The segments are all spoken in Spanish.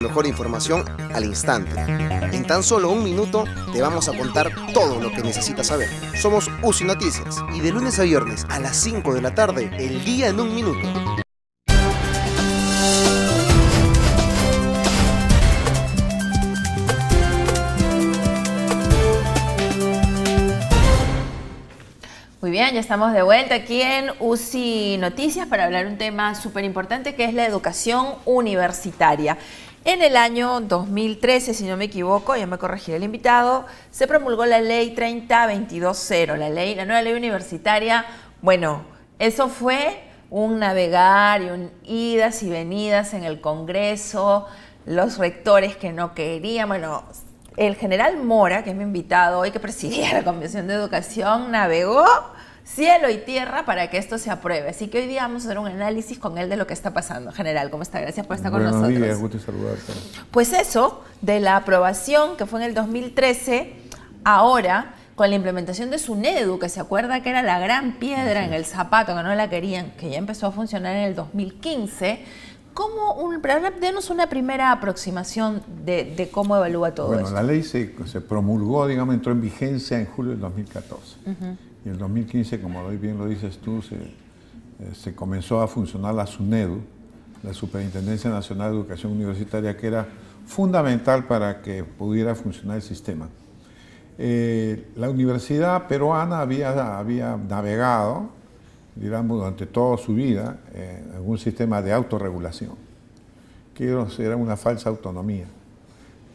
Mejor información al instante. En tan solo un minuto te vamos a contar todo lo que necesitas saber. Somos UCI Noticias y de lunes a viernes a las 5 de la tarde, el día en un minuto. Muy bien, ya estamos de vuelta aquí en UCI Noticias para hablar un tema súper importante que es la educación universitaria. En el año 2013, si no me equivoco, ya me corregirá el invitado, se promulgó la ley 30220, la nueva ley universitaria. Bueno, eso fue un navegar y un idas y venidas en el Congreso, los rectores que no querían, bueno, el general Mora, que es mi invitado hoy, que presidía la Comisión de Educación, navegó cielo y tierra para que esto se apruebe. Así que hoy día vamos a hacer un análisis con él de lo que está pasando. General, ¿cómo está? Gracias por estar con nosotros. Buenos días, gusto saludarte. Pues eso, de la aprobación que fue en el 2013, ahora, con la implementación de SUNEDU, que se acuerda que era la gran piedra en el zapato, que no la querían, que ya empezó a funcionar en el 2015, denos una primera aproximación de cómo evalúa todo esto. Bueno, la ley se promulgó, digamos, entró en vigencia en julio del 2014. Y en el 2015, como bien lo dices tú, se comenzó a funcionar la SUNEDU, la Superintendencia Nacional de Educación Universitaria, que era fundamental para que pudiera funcionar el sistema. La universidad peruana había navegado, digamos, durante toda su vida en un sistema de autorregulación, que era una falsa autonomía.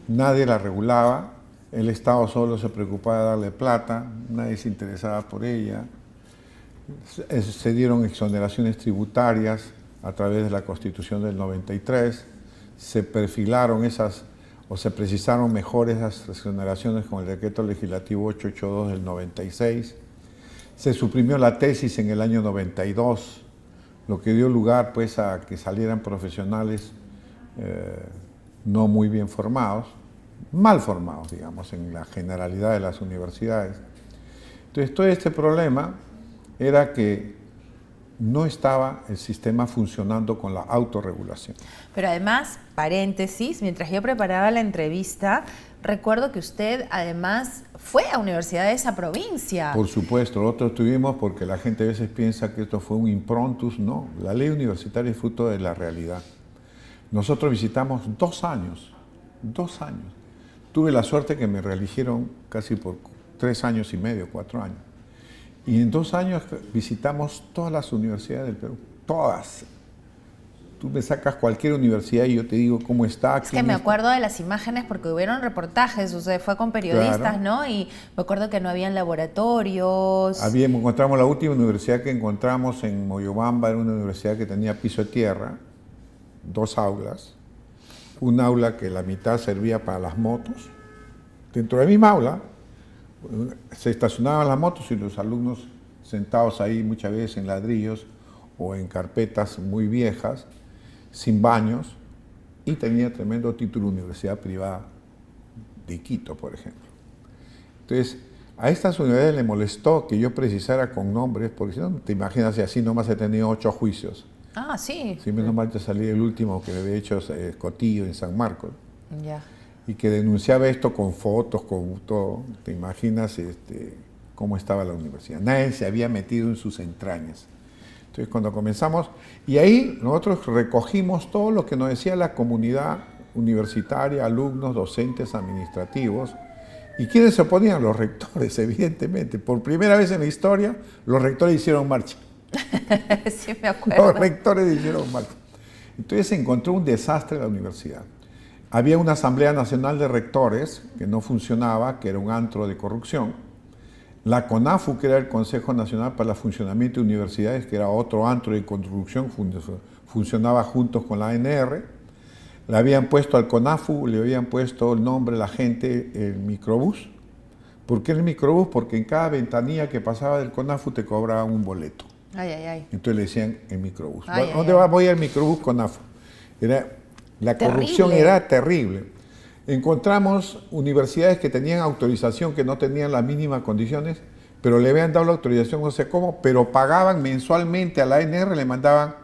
Nadie la regulaba, el Estado solo se preocupaba de darle plata, nadie se interesaba por ella. Se dieron exoneraciones tributarias a través de la Constitución del 93, se perfilaron se precisaron mejor esas exoneraciones con el Decreto Legislativo 882 del 96. Se suprimió la tesis en el año 92, lo que dio lugar pues a que salieran profesionales no muy bien formados, mal formados, digamos, en la generalidad de las universidades. Entonces, todo este problema era que no estaba el sistema funcionando con la autorregulación. Pero además, paréntesis, mientras yo preparaba la entrevista, recuerdo que usted además fue a universidad de esa provincia. Por supuesto, nosotros estuvimos porque la gente a veces piensa que esto fue un improntus. No, la ley universitaria es fruto de la realidad. Nosotros visitamos 2 años, 2 años. Tuve la suerte que me reeligieron casi por 3 años y medio, 4 años. Y en 2 años visitamos todas las universidades del Perú, todas. Tú me sacas cualquier universidad y yo te digo cómo está. Es que me acuerdo de las imágenes porque hubieron reportajes, usted fue con periodistas, claro, ¿no? Y me acuerdo que no habían laboratorios. Encontramos la última universidad que encontramos en Moyobamba, era una universidad que tenía piso de tierra, 2 aulas. Un aula que la mitad servía para las motos. Dentro de la misma aula se estacionaban las motos y los alumnos sentados ahí muchas veces en ladrillos o en carpetas muy viejas, sin baños, y tenía tremendo título de universidad privada de Quito, por ejemplo. Entonces, a estas universidades le molestó que yo precisara con nombres, porque si no, te imaginas, si así nomás he tenido 8 juicios. Ah, sí. Sí, menos mal te salí el último que me había hecho Cotillo en San Marcos. Ya. Y que denunciaba esto con fotos, con todo. Te imaginas cómo estaba la universidad. Nadie se había metido en sus entrañas. Entonces, cuando comenzamos, y ahí nosotros recogimos todo lo que nos decía la comunidad universitaria, alumnos, docentes, administrativos. ¿Y quiénes se oponían? Los rectores, evidentemente. Por primera vez en la historia, los rectores hicieron marcha. Sí, me acuerdo. Los rectores hicieron marcha. Entonces se encontró un desastre en la universidad. Había una Asamblea Nacional de Rectores que no funcionaba, que era un antro de corrupción. La CONAFU, que era el Consejo Nacional para el Funcionamiento de Universidades, que era otro antro de corrupción, funcionaba juntos con la ANR. Le habían puesto al CONAFU, le habían puesto el nombre la gente, el microbús. ¿Por qué el microbús? Porque en cada ventanilla que pasaba del CONAFU te cobraban un boleto. Ay, ay, ay. Entonces le decían el microbús. Ay, ¿Dónde va? Voy al microbús CONAFU. La corrupción era terrible. Encontramos universidades que tenían autorización, que no tenían las mínimas condiciones, pero le habían dado la autorización no sé cómo, pero pagaban mensualmente a la ANR, le mandaban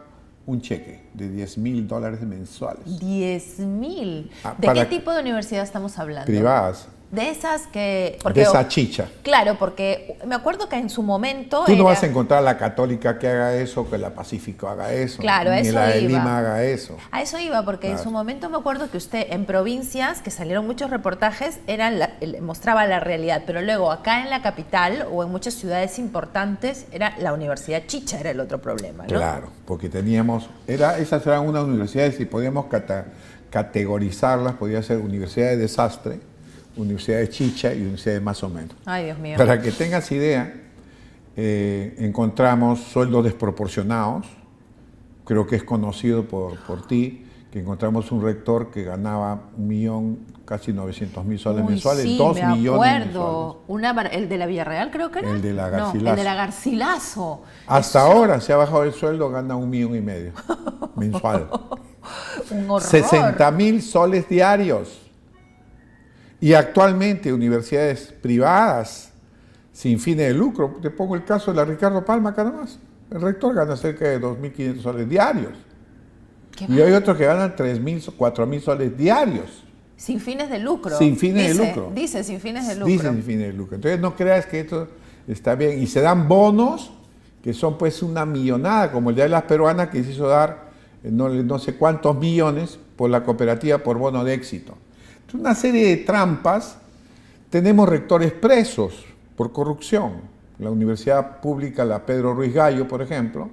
un cheque de $10.000 mensuales. 10.000. ¿De Para qué tipo de universidad estamos hablando? privadas. De esas que... De esa chicha. Claro, porque me acuerdo que en su momento Tú no era- vas a encontrar la Católica que haga eso, que la Pacífico haga eso, Claro, a ni eso la de iba. Lima haga eso. A eso iba, porque en Claro. su momento me acuerdo que usted en provincias, que salieron muchos reportajes, mostraba la realidad, pero luego acá en la capital o en muchas ciudades importantes, era la Universidad Chicha, era el otro problema, ¿no? Claro, porque teníamos, esas eran unas universidades y podíamos categorizarlas, podía ser universidad de desastre, universidad de chicha y universidad de más o menos. Ay, Dios mío. Para que tengas idea, encontramos sueldos desproporcionados, creo que es conocido por ti, que encontramos un rector que ganaba 1.000.000, casi 900.000 soles Uy, mensuales, sí, 2 me millones acuerdo. mensuales. El de la Villarreal creo que era. El de la No, Garcilaso. el de la Garcilaso. Hasta ahora se ha bajado el sueldo, gana 1,5 millones mensual. Un horror. 60.000 soles diarios. Y actualmente universidades privadas sin fines de lucro, te pongo el caso de la Ricardo Palma acá nomás. El rector gana cerca de 2.500 soles diarios. Qué Y hay otros que ganan 3.000, 4.000 soles diarios. Sin fines de lucro. Sin fines de Dice- lucro. Dice sin fines de lucro. Dicen sin fines de lucro. Entonces no creas que esto está bien. Y se dan bonos que son pues una millonada, como el de las peruanas que se hizo dar no sé cuántos millones por la cooperativa por bono de éxito. Entonces, una serie de trampas. Tenemos rectores presos por corrupción. La Universidad Pública, la Pedro Ruiz Gallo, por ejemplo,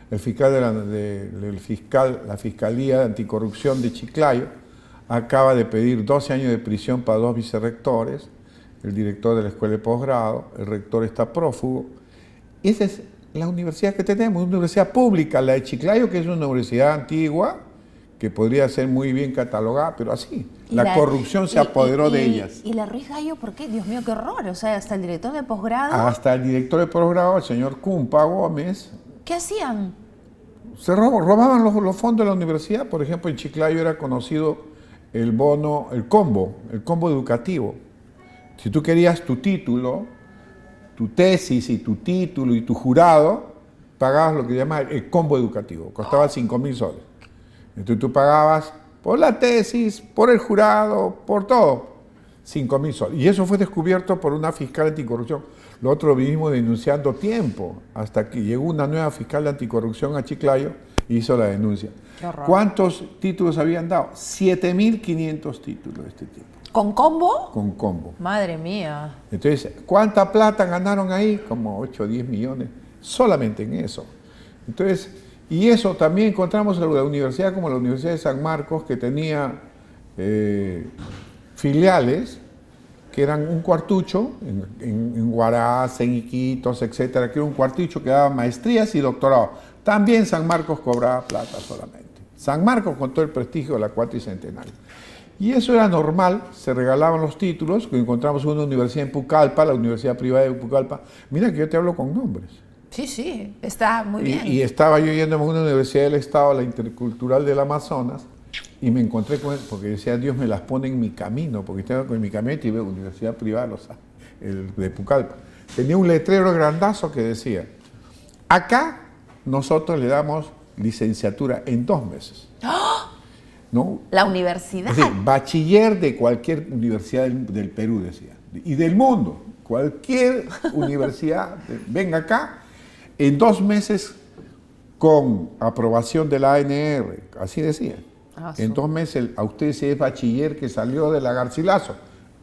el fiscal la Fiscalía de Anticorrupción de Chiclayo acaba de pedir 12 años de prisión para 2 vicerrectores, el director de la escuela de posgrado, el rector está prófugo. Esa es la universidad que tenemos, una universidad pública, la de Chiclayo, que es una universidad antigua, que podría ser muy bien catalogada, pero así. Y La corrupción se apoderó de ellas. ¿Y la Ruiz Gallo por qué? Dios mío, qué horror. O sea, hasta el director de posgrado. Hasta el director de posgrado, el señor Cumpa Gómez, ¿Qué hacían? robaban los fondos de la universidad. Por ejemplo, en Chiclayo era conocido el bono, el combo educativo. Si tú querías tu título, tu tesis y tu título y tu jurado, pagabas lo que se llama el combo educativo, costaba 5.000 soles. Entonces tú pagabas por la tesis, por el jurado, por todo, 5.000 soles. Y eso fue descubierto por una fiscal anticorrupción. Lo otro vinimos denunciando tiempo, hasta que llegó una nueva fiscal de anticorrupción a Chiclayo y hizo la denuncia. Qué horror. ¿Cuántos títulos habían dado? 7.500 títulos de este tipo, ¿Con combo? con combo. Madre mía. Entonces, ¿cuánta plata ganaron ahí? Como 8 o 10 millones, solamente en eso. Entonces, y eso también encontramos en la universidad como la Universidad de San Marcos, que tenía filiales que eran un cuartucho, en Huaraz, en Iquitos, etcétera, que era un cuartucho que daba maestrías y doctorado. También San Marcos cobraba plata solamente. San Marcos con todo el prestigio de la cuatricentenaria. Y eso era normal, se regalaban los títulos, que encontramos una universidad en Pucallpa, la Universidad Privada de Pucallpa. Mira que yo te hablo con nombres. Sí, sí, está muy bien. Y estaba yo yendo a una universidad del Estado, la Intercultural del Amazonas, y me encontré con él, porque decía, Dios me las pone en mi camino, porque estaba con mi camioneta y veo Universidad Privada, el de Pucallpa. Tenía un letrero grandazo que decía, acá nosotros le damos licenciatura en 2 meses. ¿No? La universidad. Es decir, bachiller de cualquier universidad del Perú, decía, y del mundo. Cualquier universidad, venga acá, en 2 meses con aprobación de la ANR, así decía. En 2 meses, a usted si es bachiller que salió de la Garcilaso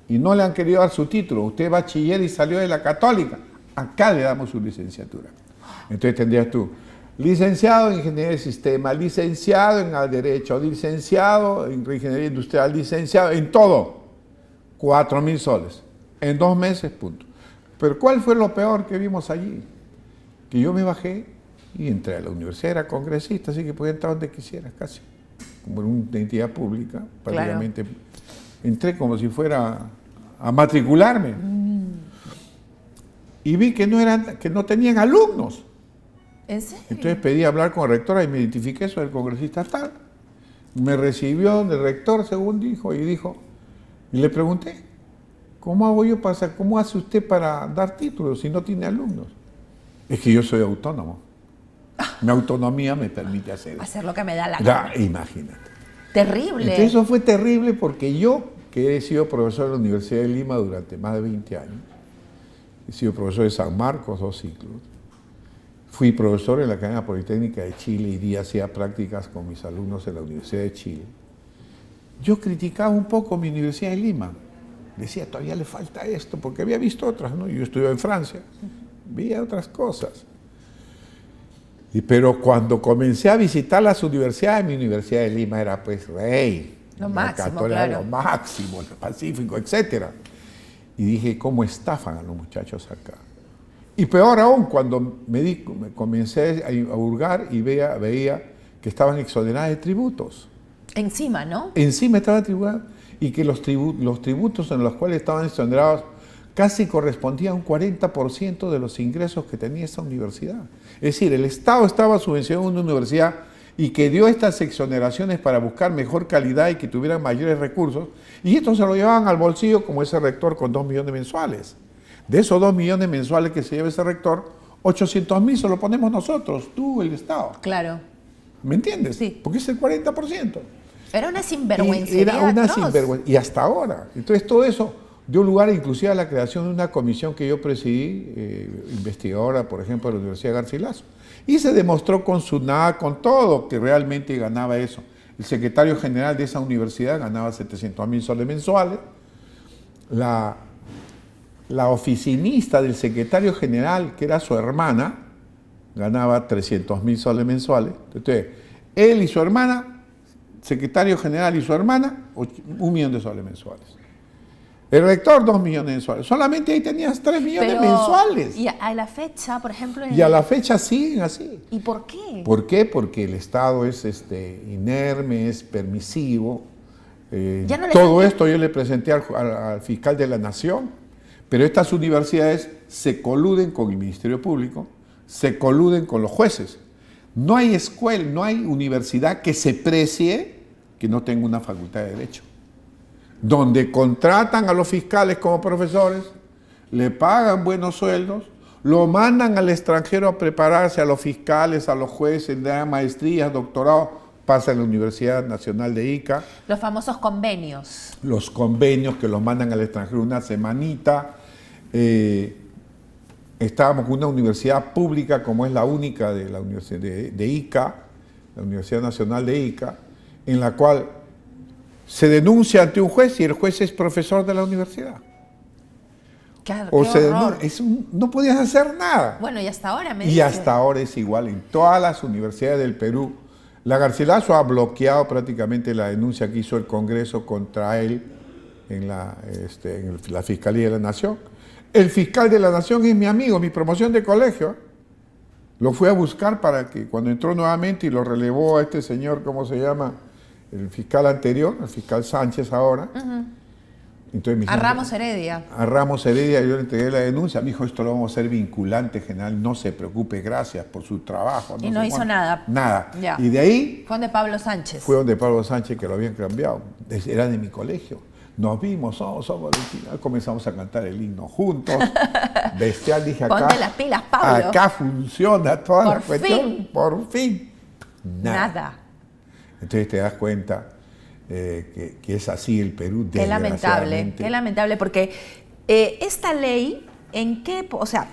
y no le han querido dar su título, usted es bachiller y salió de la Católica, acá le damos su licenciatura. Entonces tendrías tú, licenciado en Ingeniería de Sistema, licenciado en Derecho, licenciado en Ingeniería Industrial, licenciado en todo, 4.000 soles, en 2 meses, punto. Pero ¿cuál fue lo peor que vimos allí? Que yo me bajé y entré a la universidad, era congresista, así que podía entrar donde quisiera, casi, como en una entidad pública, prácticamente. Claro. Entré como si fuera a matricularme. Y vi que no tenían alumnos. ¿En serio? Entonces pedí hablar con el rector y me identifiqué, soy el congresista tal. Me recibió el rector, según dijo, y le pregunté, ¿cómo hago yo cómo hace usted para dar títulos si no tiene alumnos? Es que yo soy autónomo. Mi autonomía me permite hacer eso. Hacer lo que me da la Ya, gana. imagínate. Terrible. Entonces eso fue terrible porque yo, que he sido profesor de la Universidad de Lima durante más de 20 años, he sido profesor de San Marcos 2 ciclos, fui profesor en la Academia Politécnica de Chile y día hacía prácticas con mis alumnos en la Universidad de Chile. Yo criticaba un poco mi Universidad de Lima. Decía, todavía le falta esto, porque había visto otras, ¿no? Yo estuve en Francia, veía otras cosas. Pero cuando comencé a visitar las universidades, mi Universidad de Lima era pues rey. Lo La máximo, Católica era claro. lo máximo, el Pacífico, etc. Y dije, ¿cómo estafan a los muchachos acá? Y peor aún, cuando me comencé a hurgar y veía que estaban exoneradas de tributos. Encima, ¿no? Encima estaban tributadas y que los tributos en los cuales estaban exonerados casi correspondían a un 40% de los ingresos que tenía esta universidad. Es decir, el Estado estaba subvencionando una universidad y que dio estas exoneraciones para buscar mejor calidad y que tuvieran mayores recursos, y esto se lo llevaban al bolsillo como ese rector con 2 millones mensuales. De esos 2 millones mensuales que se lleva ese rector, 800.000 se lo ponemos nosotros, tú, el Estado. Claro. ¿Me entiendes? Sí. Porque es el 40%. Era una sinvergüenza. Era una sinvergüenza. Y hasta ahora. Entonces todo eso dio lugar inclusive a la creación de una comisión que yo presidí, investigadora, por ejemplo, de la Universidad de Garcilaso. Y se demostró con SUNAT, con todo, que realmente ganaba eso. El secretario general de esa universidad ganaba 700.000 soles mensuales. La oficinista del secretario general, que era su hermana, ganaba 300.000 soles mensuales. Entonces, él y su hermana, secretario general y su hermana, 1 millón de soles mensuales. El rector, 2 millones mensuales. Solamente ahí tenías 3 millones mensuales. Y a la fecha, por ejemplo... Y a la fecha siguen así. ¿Y por qué? ¿Por qué? Porque el Estado es inerme, es permisivo. Ya no le Todo sentí- esto yo le presenté al fiscal de la Nación, pero estas universidades se coluden con el Ministerio Público, se coluden con los jueces. No hay escuela, no hay universidad que se precie que no tenga una facultad de Derecho, donde contratan a los fiscales como profesores, le pagan buenos sueldos, lo mandan al extranjero a prepararse, a los fiscales, a los jueces, le dan maestrías, doctorados, pasa en la Universidad Nacional de Ica, Los famosos convenios. los convenios que los mandan al extranjero una semanita. Estábamos con una universidad pública como es la única de la Universidad de Ica, la Universidad Nacional de Ica, en la cual se denuncia ante un juez y el juez es profesor de la universidad. Qué O se horror. no podías hacer nada. Bueno, y hasta ahora me Y dice. hasta ahora es igual en todas las universidades del Perú. La Garcilaso ha bloqueado prácticamente la denuncia que hizo el Congreso contra él en la Fiscalía de la Nación. El fiscal de la Nación es mi amigo, mi promoción de colegio. Lo fui a buscar para que cuando entró nuevamente y lo relevó a este señor, ¿cómo se llama? El fiscal anterior, el fiscal Sánchez ahora. Entonces, me A dijeron, Ramos Heredia. a Ramos Heredia, yo le entregué la denuncia, me dijo, esto lo vamos a hacer vinculante general, no se preocupe, gracias por su trabajo. Y no sé hizo cuánto. nada. Nada. Ya. Y de ahí Fue donde Pablo Sánchez. fue donde Pablo Sánchez, que lo habían cambiado, era de mi colegio. Nos vimos, somos originales, comenzamos a cantar el himno juntos. Bestial, dije acá. Ponte las pilas, Pablo. Acá funciona toda la Por cuestión. fin. Por fin. Nada. Entonces te das cuenta que es así el Perú. Qué desgraciadamente. lamentable, porque esta ley, ¿en qué? O sea,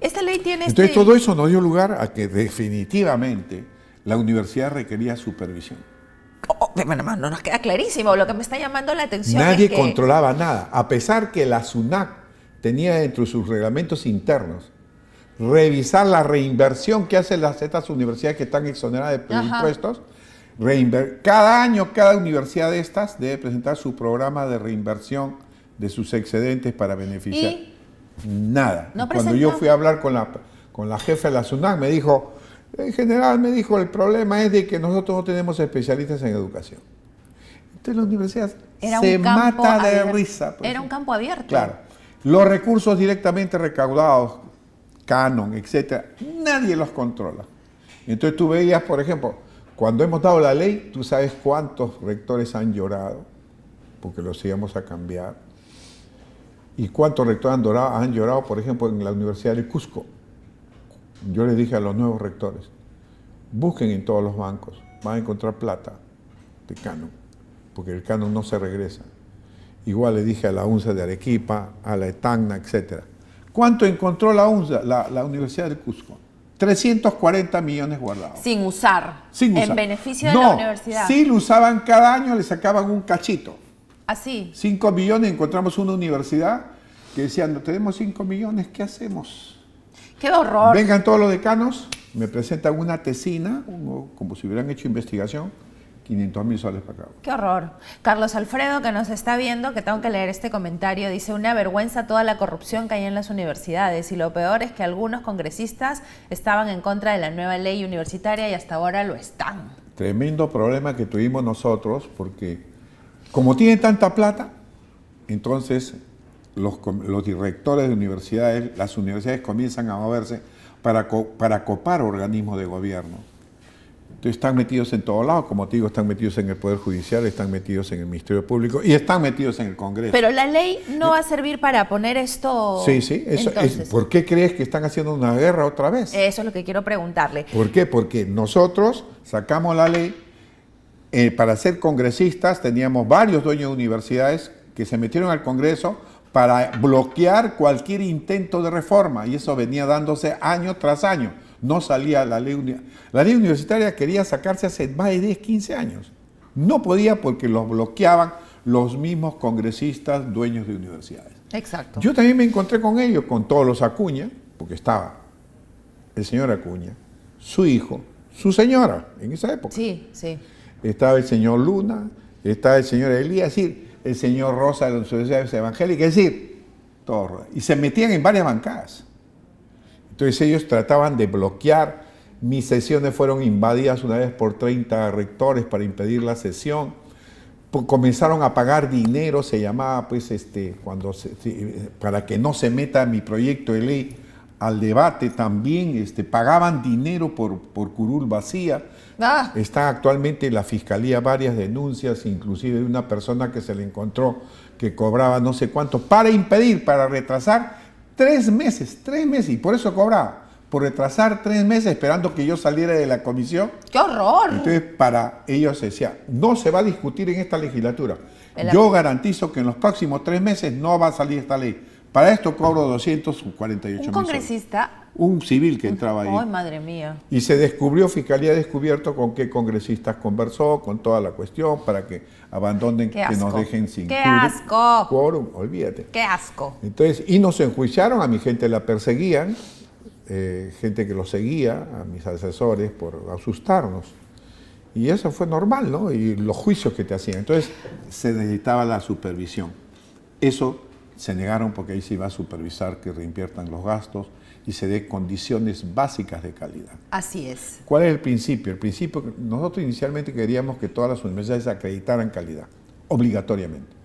esta ley tiene Entonces todo eso nos dio lugar a que definitivamente la universidad requería supervisión. Bueno, no nos queda clarísimo. Lo que me está llamando la atención Nadie es que... controlaba nada, a pesar que la SUNAT tenía dentro de sus reglamentos internos revisar la reinversión que hacen estas universidades que están exoneradas de Ajá. impuestos. Cada año, cada universidad de estas debe presentar su programa de reinversión de sus excedentes para beneficiar. ¿Y? Nada. ¿No Y cuando presentó? yo fui a hablar con la jefa de la SUNAT, me dijo, en general me dijo, el problema es de que nosotros no tenemos especialistas en educación. Entonces la universidad Era se un campo mata de abierto. risa. pues. Era un campo abierto. Claro. Los recursos directamente recaudados, canon, etcétera, nadie los controla. Entonces tú veías, por ejemplo, cuando hemos dado la ley, tú sabes cuántos rectores han llorado, porque los íbamos a cambiar. Y cuántos rectores han llorado, por ejemplo, en la Universidad de Cusco. Yo les dije a los nuevos rectores, Busquen en todos los bancos, van a encontrar plata de canon, porque el canon no se regresa. Igual le dije a la UNSA de Arequipa, a la ETACNA, etc. ¿Cuánto encontró la UNSA, la Universidad del Cusco? 340 millones guardados. Sin usar. Sin usar. En beneficio de la universidad. Sí lo usaban cada año, le sacaban un cachito. Así. 5 millones, encontramos una universidad que decía, no tenemos 5 millones, ¿qué hacemos? ¡Qué horror! Vengan todos los decanos, me presentan una tesina, como si hubieran hecho investigación, 500.000 soles para cada uno. ¡Qué horror! Carlos Alfredo, que nos está viendo, que tengo que leer este comentario, dice: una vergüenza toda la corrupción que hay en las universidades, y lo peor es que algunos congresistas estaban en contra de la nueva ley universitaria y hasta ahora lo están. Tremendo problema que tuvimos nosotros, porque como tienen tanta plata, entonces los directores de universidades, las universidades comienzan a moverse para copar organismos de gobierno. Entonces están metidos en todos lados, como te digo, están metidos en el Poder Judicial, están metidos en el Ministerio Público y están metidos en el Congreso. Pero la ley no va a servir para poner esto. Sí, eso es. ¿Por qué crees que están haciendo una guerra otra vez? Eso es lo que quiero preguntarle. ¿Por qué? Porque nosotros sacamos la ley, para ser congresistas teníamos varios dueños de universidades que se metieron al Congreso para bloquear cualquier intento de reforma, y eso venía dándose año tras año. No salía la ley. La ley universitaria quería sacarse hace más de 10, 15 años. No podía porque los bloqueaban los mismos congresistas dueños de universidades. Exacto. Yo también me encontré con ellos, con todos los Acuña, porque estaba el señor Acuña, su hijo, su señora en esa época. Sí, sí. Estaba el señor Luna, estaba el señor Elías, es decir, el señor Rosa de las universidades evangélicas, es decir, todo. Y se metían en varias bancadas. Entonces ellos trataban de bloquear. Mis sesiones fueron invadidas una vez por 30 rectores para impedir la sesión. Comenzaron a pagar dinero, se llamaba pues para que no se meta mi proyecto de ley al debate también, pagaban dinero por curul vacía. Están actualmente en la fiscalía varias denuncias, inclusive de una persona que se le encontró que cobraba no sé cuánto para impedir, para retrasar 3 meses, y por eso cobraba, por retrasar 3 meses esperando que yo saliera de la comisión. ¡Qué horror! Entonces, para ellos se decía, no se va a discutir en esta legislatura. Yo garantizo que en los próximos 3 meses no va a salir esta ley. Para esto cobro 248 mil. ¿Un congresista? Un civil que entraba ahí. ¡Ay, madre mía! Y se descubrió, Fiscalía ha descubierto con qué congresistas conversó, con toda la cuestión, para que abandonen, que nos dejen sin ¡Qué asco! quórum, olvídate. ¡Qué asco! Entonces, y nos enjuiciaron, a mi gente la perseguían, gente que lo seguía, a mis asesores, por asustarnos. Y eso fue normal, ¿no? Y los juicios que te hacían. Entonces, se necesitaba la supervisión. Eso se negaron porque ahí se iba a supervisar que reinviertan los gastos y se dé condiciones básicas de calidad. Así es. ¿Cuál es el principio? El principio, nosotros inicialmente queríamos que todas las universidades acreditaran calidad, obligatoriamente.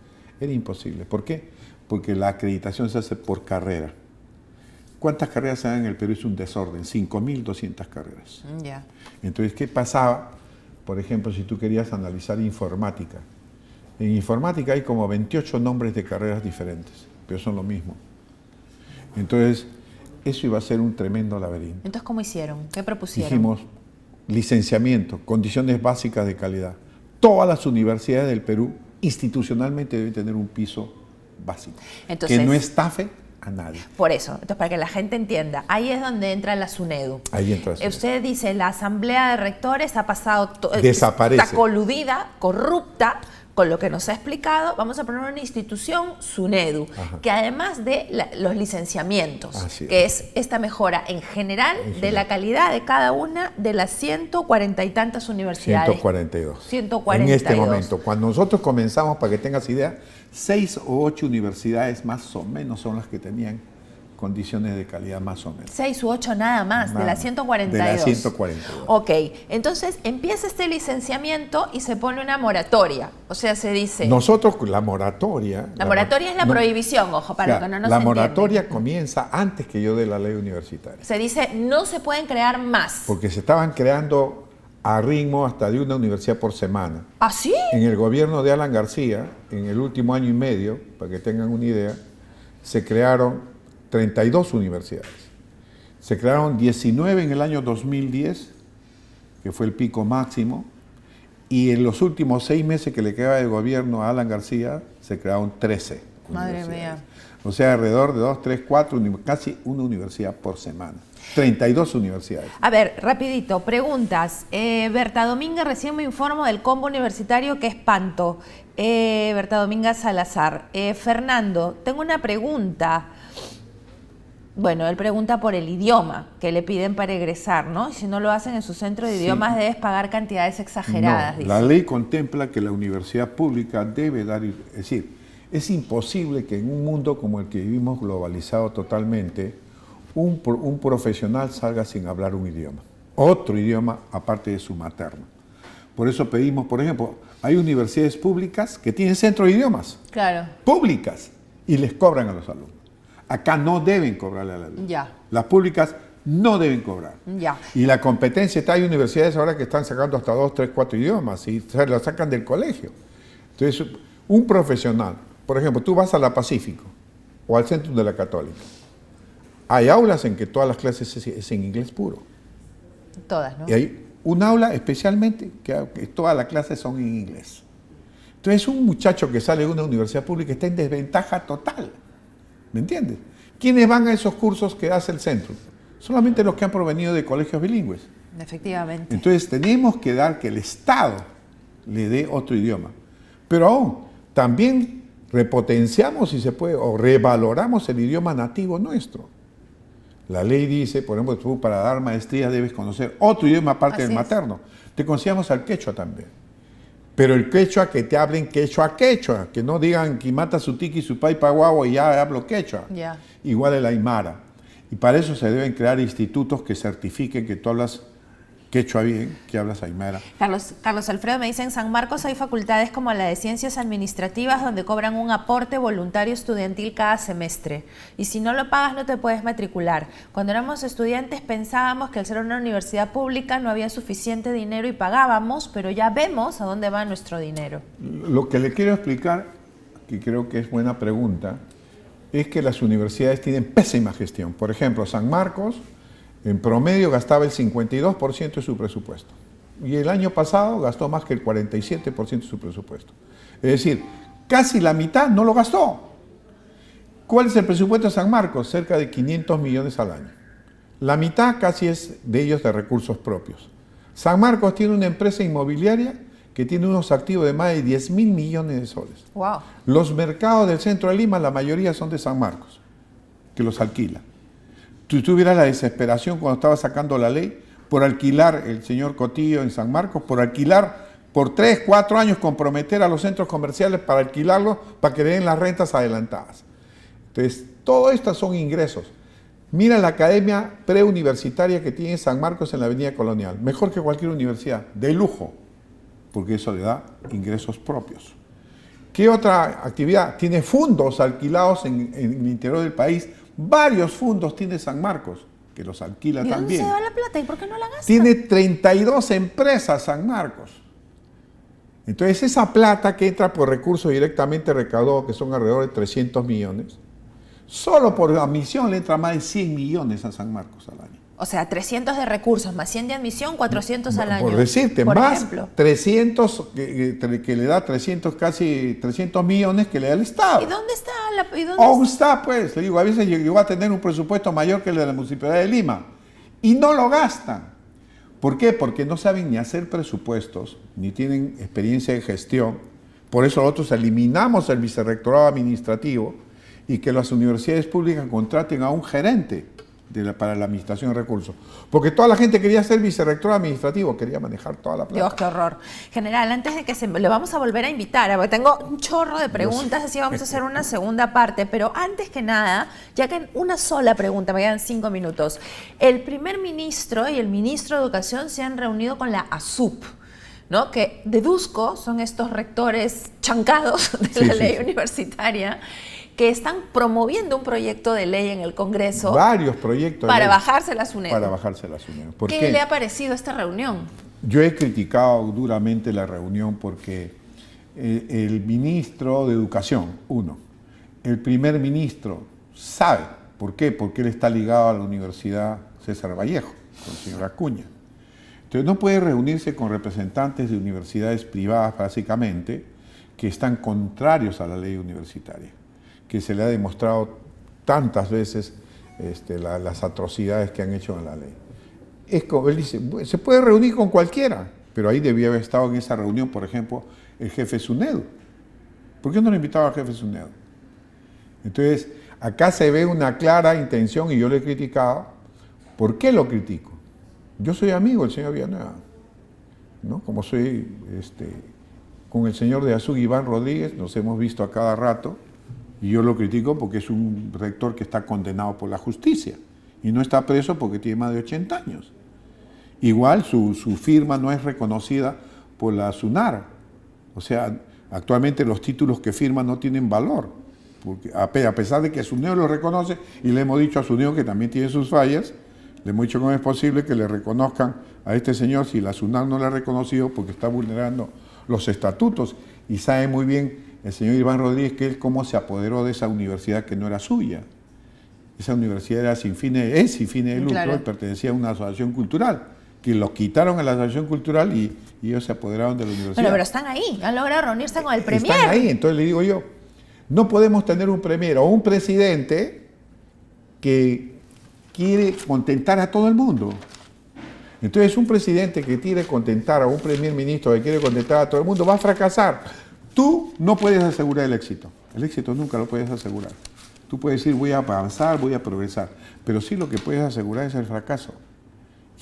Era imposible. ¿Por qué? Porque la acreditación se hace por carrera. ¿Cuántas carreras se dan en el Perú? Es un desorden, 5.200 carreras. Ya. Entonces, ¿qué pasaba? Por ejemplo, si tú querías analizar informática. En informática hay como 28 nombres de carreras diferentes, pero son lo mismo. Entonces, eso iba a ser un tremendo laberinto. Entonces, ¿cómo hicieron? ¿Qué propusieron? Dijimos, licenciamiento, condiciones básicas de calidad. Todas las universidades del Perú institucionalmente deben tener un piso básico. Entonces, que no estafe a nadie. Por eso, entonces para que la gente entienda, ahí es donde entra la SUNEDU. Ahí entra la SUNEDU. Usted dice, la asamblea de rectores ha pasado, desaparece, está coludida, corrupta, con lo que nos ha explicado. Vamos a poner una institución SUNEDU, que además de los licenciamientos, que es esta mejora en general de la calidad de cada una de las 140 y tantas universidades. 142. 142. En este momento, cuando nosotros comenzamos, para que tengas idea, 6 o 8 universidades más o menos son las que tenían condiciones de calidad más o menos. 6 u 8 nada más, de las 142. De las 142. Ok, entonces empieza este licenciamiento y se pone una moratoria. O sea, se dice... Nosotros, la moratoria... La moratoria es la prohibición, ojo, para que no nos La entiendan. moratoria comienza antes que yo dé la ley universitaria. Se dice, no se pueden crear más. Porque se estaban creando a ritmo hasta de una universidad por semana. ¿Ah, sí? En el gobierno de Alan García, en el último año y medio, para que tengan una idea, se crearon 32 universidades. Se crearon 19 en el año 2010 que fue el pico máximo, y en los últimos 6 meses que le quedaba de gobierno a Alan García, se crearon 13 Madre universidades. mía. O sea, alrededor de 2, 3, 4, casi una universidad por semana. 32 universidades. A ver, rapidito, preguntas. Berta Dominga, recién me informo del combo universitario, que espanto. Berta Dominga Salazar. Fernando, tengo una pregunta. Bueno, él pregunta por el idioma que le piden para egresar, ¿no? Y si no lo hacen en su centro de idiomas, debes pagar cantidades exageradas. No, dice. la ley contempla que la universidad pública debe dar, es decir, es imposible que en un mundo como el que vivimos globalizado totalmente, un profesional salga sin hablar un idioma, otro idioma aparte de su materno. Por eso pedimos, por ejemplo, hay universidades públicas que tienen centro de idiomas, Claro. públicas, y les cobran a los alumnos. Acá no deben cobrarle a la ley. Ya. Las públicas no deben cobrar. Ya. Y la competencia está, hay universidades ahora que están sacando hasta 2, 3, 4 idiomas y se lo sacan del colegio. Entonces, un profesional, por ejemplo, tú vas a la Pacífico o al Centro de la Católica. Hay aulas en que todas las clases es en inglés puro. Todas, ¿no? Y hay un aula especialmente que todas las clases son en inglés. Entonces, un muchacho que sale de una universidad pública está en desventaja total. ¿Me entiendes? ¿Quiénes van a esos cursos que hace el centro? Solamente los que han provenido de colegios bilingües. Efectivamente. Entonces tenemos que dar que el Estado le dé otro idioma. Pero aún, también repotenciamos, si se puede, o revaloramos el idioma nativo nuestro. La ley dice, por ejemplo, tú para dar maestría debes conocer otro idioma aparte Así del es. materno. Te consideramos al quechua también. Pero el quechua, que te hablen quechua, que no digan que mata su tiki, su pai, paguagua y ya hablo quechua. Ya. Igual el aymara. Y para eso se deben crear institutos que certifiquen que tú hablas quechua bien, que hablas aymara. Carlos Alfredo me dice, en San Marcos hay facultades como la de Ciencias Administrativas donde cobran un aporte voluntario estudiantil cada semestre. Y si no lo pagas no te puedes matricular. Cuando éramos estudiantes pensábamos que al ser una universidad pública no había suficiente dinero y pagábamos, pero ya vemos a dónde va nuestro dinero. Lo que le quiero explicar, que creo que es buena pregunta, es que las universidades tienen pésima gestión. Por ejemplo, San Marcos, en promedio gastaba el 52% de su presupuesto. Y el año pasado gastó más que el 47% de su presupuesto. Es decir, casi la mitad no lo gastó. ¿Cuál es el presupuesto de San Marcos? Cerca de 500 millones al año. La mitad casi es de ellos de recursos propios. San Marcos tiene una empresa inmobiliaria que tiene unos activos de más de 10.000 millones de soles. Wow. Los mercados del centro de Lima, la mayoría son de San Marcos, que los alquila. Tú tuvieras la desesperación cuando estaba sacando la ley por alquilar el señor Cotillo en San Marcos, por alquilar por 3, 4 años, comprometer a los centros comerciales para alquilarlos, para que le den las rentas adelantadas. Entonces, todo esto son ingresos. Mira la academia preuniversitaria que tiene San Marcos en la Avenida Colonial, mejor que cualquier universidad, de lujo, porque eso le da ingresos propios. ¿Qué otra actividad? Tiene fondos alquilados en el interior del país. Varios fondos tiene San Marcos, que los alquila ¿Y también. dónde se va la plata? ¿Y por qué no la gasta? Tiene 32 empresas San Marcos. Entonces esa plata que entra por recursos directamente recaudados, que son alrededor de 300 millones, solo por admisión le entra más de 100 millones a San Marcos al año. O sea, 300 de recursos, más 100 de admisión, 400 al año. Por decirte, por más ejemplo. 300, que le da 300, casi 300 millones que le da el Estado. ¿Y dónde está la...? ¿Y dónde ¿Dónde está, pues? Le digo, a veces llegó a tener un presupuesto mayor que el de la Municipalidad de Lima. Y no lo gastan. ¿Por qué? Porque no saben ni hacer presupuestos, ni tienen experiencia de gestión. Por eso nosotros eliminamos el vicerrectorado administrativo y que las universidades públicas contraten a un gerente para la administración de recursos. Porque toda la gente quería ser vicerrector administrativo, quería manejar toda la plata. Dios, qué horror. General, antes de que le vamos a volver a invitar, porque tengo un chorro de preguntas, así vamos a hacer una segunda parte, pero antes que nada, ya que una sola pregunta, me quedan 5 minutos. El primer ministro y el ministro de Educación se han reunido con la ASUP, ¿no? Que deduzco son estos rectores chancados de la ley universitaria, que están promoviendo un proyecto de ley en el Congreso. Varios proyectos para bajarse la SUNEDU. Para bajarse la SUNEDU. ¿Por ¿Qué le ha parecido esta reunión? Yo he criticado duramente la reunión porque el ministro de Educación, el primer ministro sabe. ¿Por qué? Porque él está ligado a la Universidad César Vallejo, con el señor Acuña. Entonces no puede reunirse con representantes de universidades privadas, básicamente, que están contrarios a la ley universitaria, que se le ha demostrado tantas veces las atrocidades que han hecho en la ley. Es como él dice, se puede reunir con cualquiera, pero ahí debía haber estado en esa reunión, por ejemplo, el jefe SUNEDU. ¿Por qué no lo invitaba al jefe SUNEDU? Entonces, acá se ve una clara intención, y yo lo he criticado. ¿Por qué lo critico? Yo soy amigo del señor Villanueva, ¿no? Como soy con el señor de Azul, Iván Rodríguez, nos hemos visto a cada rato, y yo lo critico porque es un rector que está condenado por la justicia, y no está preso porque tiene más de 80 años. Igual su firma no es reconocida por la SUNAR, o sea, actualmente los títulos que firma no tienen valor, porque a pesar de que SUNEDU lo reconoce, y le hemos dicho a SUNEDU que también tiene sus fallas, le hemos dicho cómo es posible que le reconozcan a este señor si la SUNAR no le ha reconocido porque está vulnerando los estatutos, y sabe muy bien el señor Iván Rodríguez que él cómo se apoderó de esa universidad que no era suya. Esa universidad era sin fines de lucro, claro, y pertenecía a una asociación cultural, que lo quitaron a la asociación cultural y ellos se apoderaron de la universidad. Bueno, pero están ahí, han logrado reunirse con el premier. Están ahí, entonces le digo yo, no podemos tener un premier o un presidente que quiere contentar a todo el mundo. Entonces un presidente que quiere contentar a un primer ministro que quiere contentar a todo el mundo va a fracasar. Tú no puedes asegurar el éxito nunca lo puedes asegurar. Tú puedes decir voy a avanzar, voy a progresar, pero sí lo que puedes asegurar es el fracaso.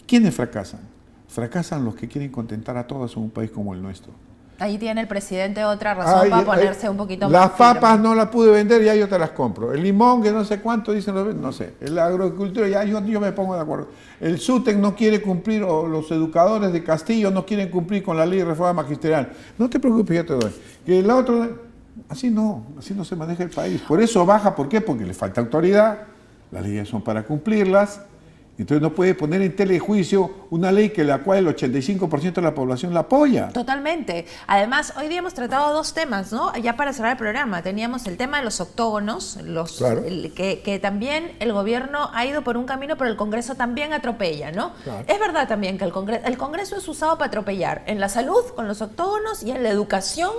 ¿Quiénes fracasan? Fracasan los que quieren contentar a todos en un país como el nuestro. Ahí tiene el presidente otra razón para ponerse un poquito más Las papas firme. no las pude vender, ya yo te las compro. El limón, que no sé cuánto dicen los, no sé. La agricultura, ya yo me pongo de acuerdo. El SUTEC no quiere cumplir, o los educadores de Castillo no quieren cumplir con la ley de reforma magisterial. No te preocupes, yo te doy. Que el otro, así no se maneja el país. Por eso baja, ¿por qué? Porque le falta autoridad, las leyes son para cumplirlas. Entonces no puede poner en telejuicio una ley que la cual el 85% de la población la apoya. Totalmente. Además, hoy día hemos tratado dos temas, ¿no? Ya para cerrar el programa, teníamos el tema de los octógonos, Claro. que también el gobierno ha ido por un camino, pero el Congreso también atropella, ¿no? Claro. Es verdad también que el Congreso es usado para atropellar en la salud con los octógonos y en la educación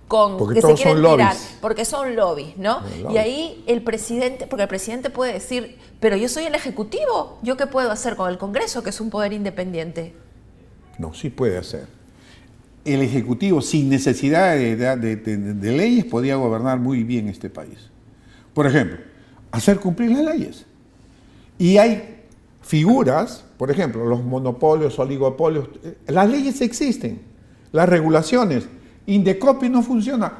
porque que todos se quieren son tirar, lobbies. porque son lobbies, ¿no? Lobbies. Y ahí el presidente, porque el presidente puede decir, pero yo soy el Ejecutivo, ¿yo qué puedo hacer con el Congreso, que es un poder independiente? No, sí puede hacer. El Ejecutivo, sin necesidad de leyes, podía gobernar muy bien este país. Por ejemplo, hacer cumplir las leyes. Y hay figuras, por ejemplo, los monopolios, oligopolios, las leyes existen, las regulaciones. Indecopi no funciona.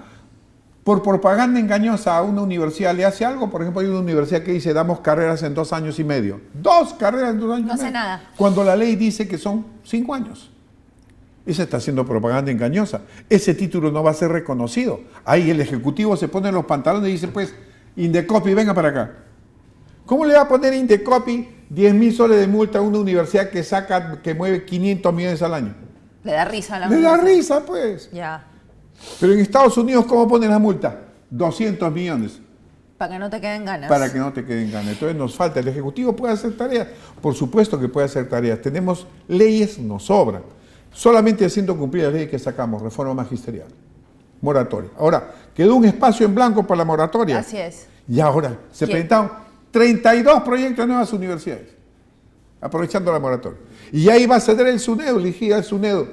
Por propaganda engañosa a una universidad le hace algo. Por ejemplo, hay una universidad que dice damos carreras en 2 años y medio. 2 carreras en 2 años y medio. No hace nada. Cuando la ley dice que son 5 años. Esa está haciendo propaganda engañosa. Ese título no va a ser reconocido. Ahí el Ejecutivo se pone los pantalones y dice, pues, Indecopi, venga para acá. ¿Cómo le va a poner Indecopi 10.000 soles de multa a una universidad que mueve 500 millones al año? Le da risa a la Le da universidad. risa, pues. Ya, Pero en Estados Unidos, ¿cómo ponen la multa? 200 millones. para que no te queden ganas. Para que no te queden ganas. Entonces nos falta. ¿El Ejecutivo puede hacer tareas? Por supuesto que puede hacer tareas. Tenemos leyes, nos sobran. Solamente haciendo cumplir las leyes que sacamos, reforma magisterial, moratoria. Ahora, quedó un espacio en blanco para la moratoria. Así es. Y ahora se ¿Quién? presentaron 32 proyectos de nuevas universidades, aprovechando la moratoria. Y ahí va a ceder el SUNEDU, elegir al SUNEDU.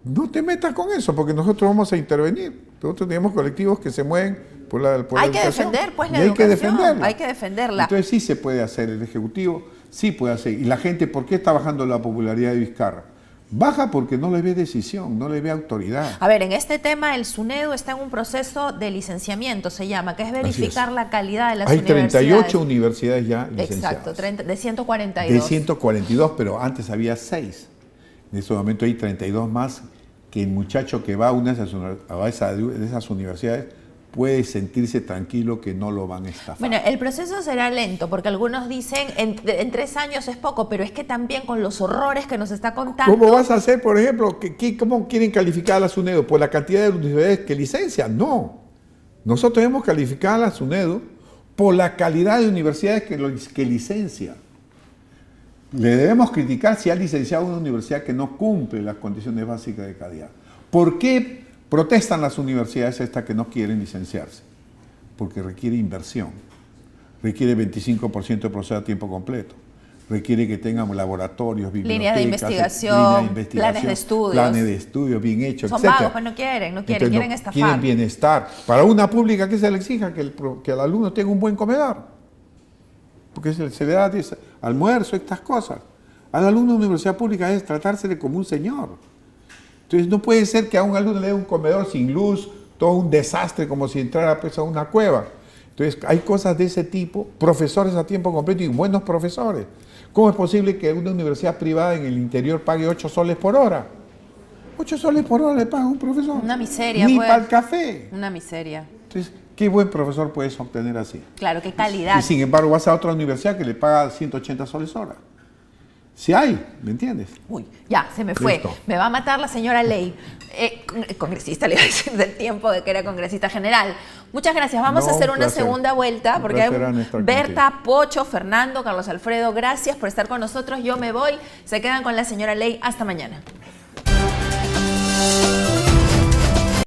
No te metas con eso, porque nosotros vamos a intervenir. Nosotros tenemos colectivos que se mueven por la Hay que educación. defender, pues, la Y hay que educación. defenderla. Hay que defenderla. Entonces sí se puede hacer, el Ejecutivo sí puede hacer. Y la gente, ¿por qué está bajando la popularidad de Vizcarra? Baja porque no le ve decisión, no le ve autoridad. A ver, en este tema el SUNEDU está en un proceso de licenciamiento, se llama, que es verificar la calidad de las Hay universidades. 38 universidades ya licenciadas. Exacto, de 142. De 142, pero antes había 6. En este momento hay 32 más, que el muchacho que va a una de esas universidades puede sentirse tranquilo que no lo van a estafar. Bueno, el proceso será lento, porque algunos dicen en 3 años es poco, pero es que también con los horrores que nos está contando... ¿Cómo vas a hacer, por ejemplo, cómo quieren calificar a la SUNEDU? ¿Por la cantidad de universidades que licencian? No. Nosotros hemos calificado a la SUNEDU por la calidad de universidades que licencia. Le debemos criticar si ha licenciado una universidad que no cumple las condiciones básicas de calidad. ¿Por qué protestan las universidades estas que no quieren licenciarse? Porque requiere inversión, requiere 25% de profesor a tiempo completo, requiere que tengamos laboratorios, bibliotecas, líneas de investigación, planes de estudios bien hechos, Son etc. vagos, pues no quieren, Entonces, quieren estafar. Quieren bienestar. Para una pública, ¿qué se le exija? Que el alumno tenga un buen comedor. Porque se le da almuerzo, estas cosas. Al alumno de universidad pública es tratársele como un señor. Entonces no puede ser que a un alumno le dé un comedor sin luz, todo un desastre, como si entrara pues, a una cueva. Entonces hay cosas de ese tipo, profesores a tiempo completo y buenos profesores. ¿Cómo es posible que una universidad privada en el interior pague 8 soles por hora? 8 soles por hora le paga un profesor. Una miseria. Ni pues. para el café. Una miseria. Entonces, ¿qué buen profesor puedes obtener así? Claro, qué calidad. Y sin embargo vas a otra universidad que le paga 180 soles hora. Si hay, ¿me entiendes? Uy, ya, se me fue. Listo. Me va a matar la señora Ley. Congresista, le iba a decir del tiempo de que era congresista general. Muchas gracias. Vamos No, a hacer un una placer. segunda vuelta Un porque hay placer, estar Berta, contigo. Pocho, Fernando, Carlos Alfredo, gracias por estar con nosotros. Yo me voy. Se quedan con la señora Ley. Hasta mañana.